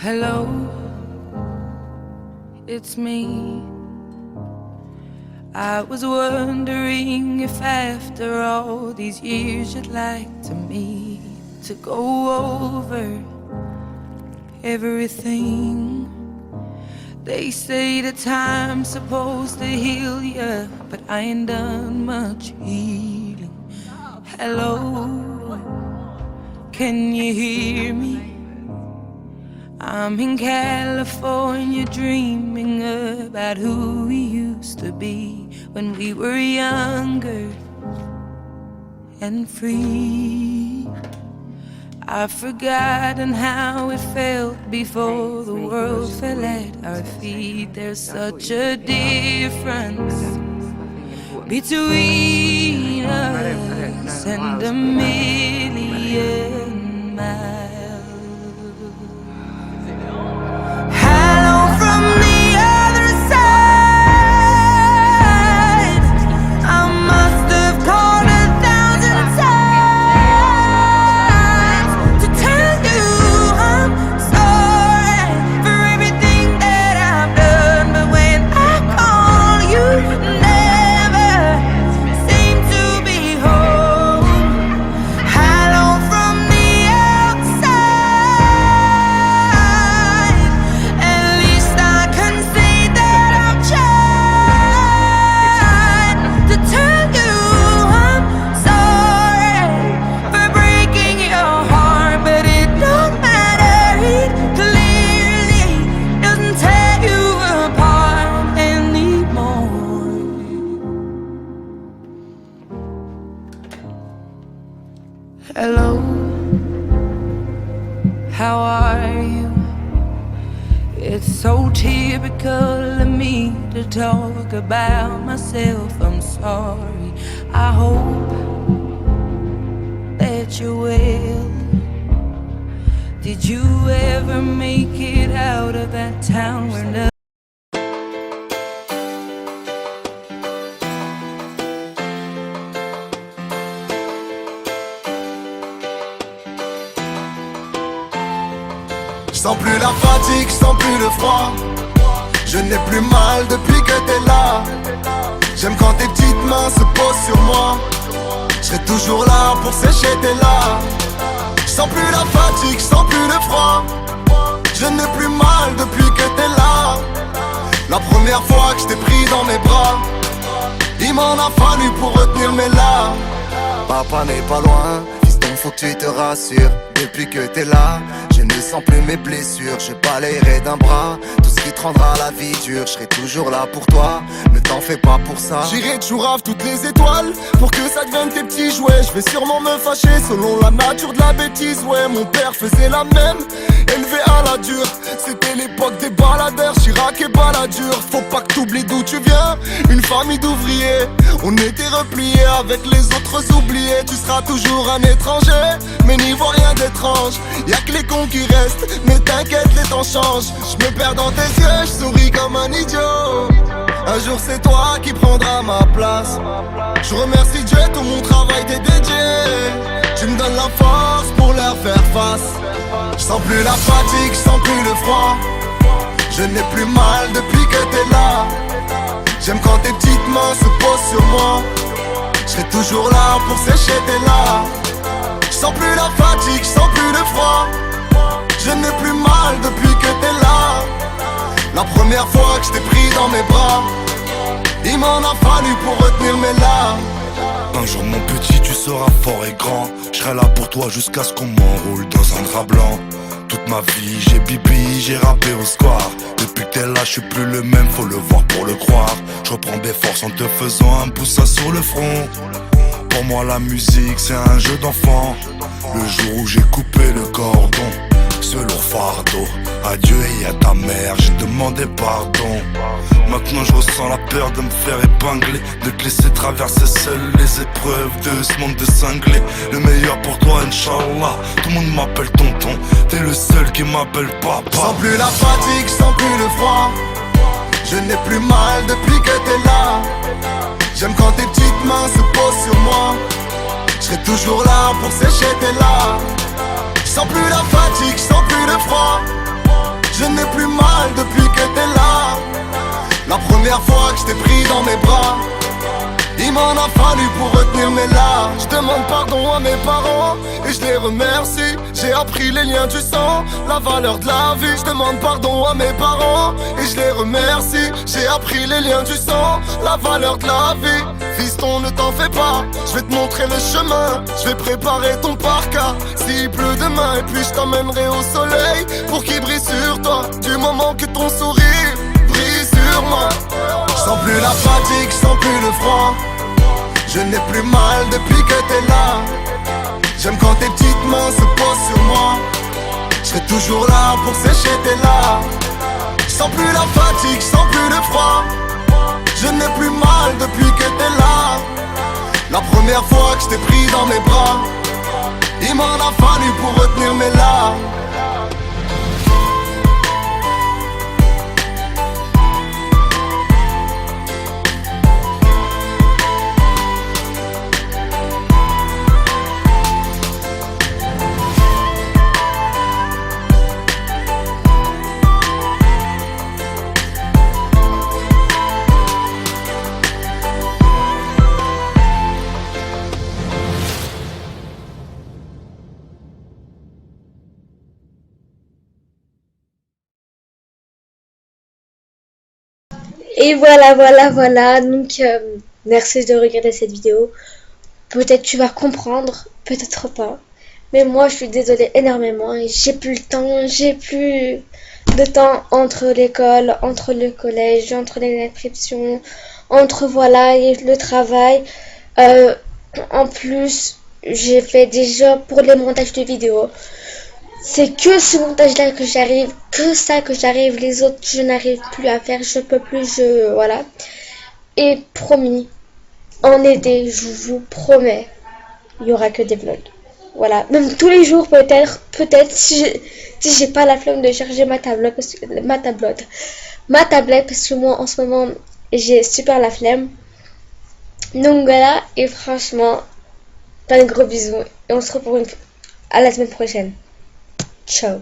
Hello, it's me. I was wondering if after all these years you'd like to meet to go over everything. They say the time's supposed to heal ya, but I ain't done much healing. Hello, can you hear me? I'm in California dreaming about who we used to be when we were younger and free. I've forgotten how it felt before the world fell at our feet. There's such a difference between us and a million miles. Hello, how are you? It's so typical of me to talk about myself. I'm sorry. I hope that you're well. Did you ever make it out of that town where nothing? Je sens plus la fatigue, je sens plus le froid. Je n'ai plus mal depuis que t'es là. J'aime quand tes petites mains se posent sur moi. Je serai toujours là pour sécher tes larmes. Je sens plus la fatigue, je sens plus le froid. Je n'ai plus mal depuis que t'es là. La première fois que je t'ai pris dans mes bras, il m'en a fallu pour retenir mes larmes. Papa n'est pas loin, fiston faut que tu te rassures. Depuis que t'es là, je ne sens plus mes blessures. Je balayerai d'un bras tout ce qui te rendra la vie dure. Je serai toujours là pour toi, ne t'en fais pas pour ça. J'irai toujours à toutes les étoiles pour que ça devienne tes petits jouets. Je vais sûrement me fâcher selon la nature de la bêtise. Ouais, mon père faisait la même, élevé à la dure. C'était l'époque des baladeurs, Chirac et Balladur. Faut pas que t'oublies d'où tu viens, une famille d'ouvriers. On était repliés avec les autres oubliés. Tu seras toujours un étranger, mais n'y vois rien d'étrange. Y'a que les cons qui restent, mais t'inquiète, les temps changent. Je me perds dans tes yeux, je souris comme un idiot. Un jour c'est toi qui prendras ma place. Je remercie Dieu, tout mon travail t'est dédié. Tu me donnes la force pour leur faire face. Je sens plus la fatigue, je sens plus le froid. Je n'ai plus mal depuis que t'es là. J'aime quand tes petites mains se posent sur moi. Je serai toujours là pour sécher tes larmes. Je sens plus la fatigue, je sens plus le froid. Je n'ai plus mal depuis que t'es là. La première fois que je t'ai pris dans mes bras, il m'en a fallu pour retenir mes larmes. Un jour mon petit tu seras fort et grand. Je serai là pour toi jusqu'à ce qu'on m'enroule dans un drap blanc. Toute ma vie j'ai bibi, j'ai rappé au square. Depuis que t'es là je suis plus le même, faut le voir pour le croire. Je reprends des forces en te faisant un poussin sur le front. Pour moi la musique c'est un jeu d'enfant. Le jour où j'ai coupé le cordon, ce lourd fardeau, à Dieu et à ta mère j'ai demandé pardon. Maintenant je ressens la peur de me faire épingler, de te laisser traverser seul les épreuves de ce monde de cinglés. Le meilleur pour toi Inch'Allah, tout le monde m'appelle tonton. T'es le seul qui m'appelle papa. Je sens plus la fatigue, je sens plus le froid. Je n'ai plus mal depuis que t'es là. J'aime quand tes petites mains se posent sur moi. Je serai toujours là pour sécher tes larmes. Je sens plus la fatigue, je sens plus le froid. Je n'ai plus mal depuis que t'es là. La première fois que je t'ai pris dans mes bras, il m'en a fallu pour retenir mes larmes. Je demande pardon à mes parents et je les remercie. J'ai appris les liens du sang, la valeur de la vie. Je demande pardon à mes parents et je les remercie. J'ai appris les liens du sang, la valeur de la vie. Fiston, ne t'en fais pas, je vais te montrer le chemin. Je vais préparer ton parka s'il pleut demain. Et puis je t'emmènerai au soleil pour qu'il brille sur toi. Du moment que ton sourire brille sur moi. Je sens plus la fatigue, je sens plus le froid. Je n'ai plus mal depuis que t'es là. J'aime quand tes petites mains se posent sur moi. Je serai toujours là pour sécher tes larmes. Je sens plus la fatigue, je sens plus le froid. Je n'ai plus mal depuis que t'es là. La première fois que je t'ai pris dans mes bras, il m'en a fallu pour retenir mes larmes. Et voilà. Donc, merci de regarder cette vidéo. Peut-être tu vas comprendre, peut-être pas. Mais moi, je suis désolée énormément. Et j'ai plus le temps. J'ai plus de temps entre l'école, entre le collège, entre les inscriptions, entre et le travail. En plus, j'ai fait déjà pour les montages de vidéos. C'est que ce montage-là que j'arrive, que ça que j'arrive, les autres je n'arrive plus à faire, je peux plus, voilà. Et promis, en été, je vous promets, il y aura que des vlogs. Voilà, même tous les jours peut-être si j'ai pas la flemme de charger ma tablette parce que moi en ce moment j'ai super la flemme. Donc voilà, et franchement, plein de gros bisous et on se retrouve à la semaine prochaine. Ciao.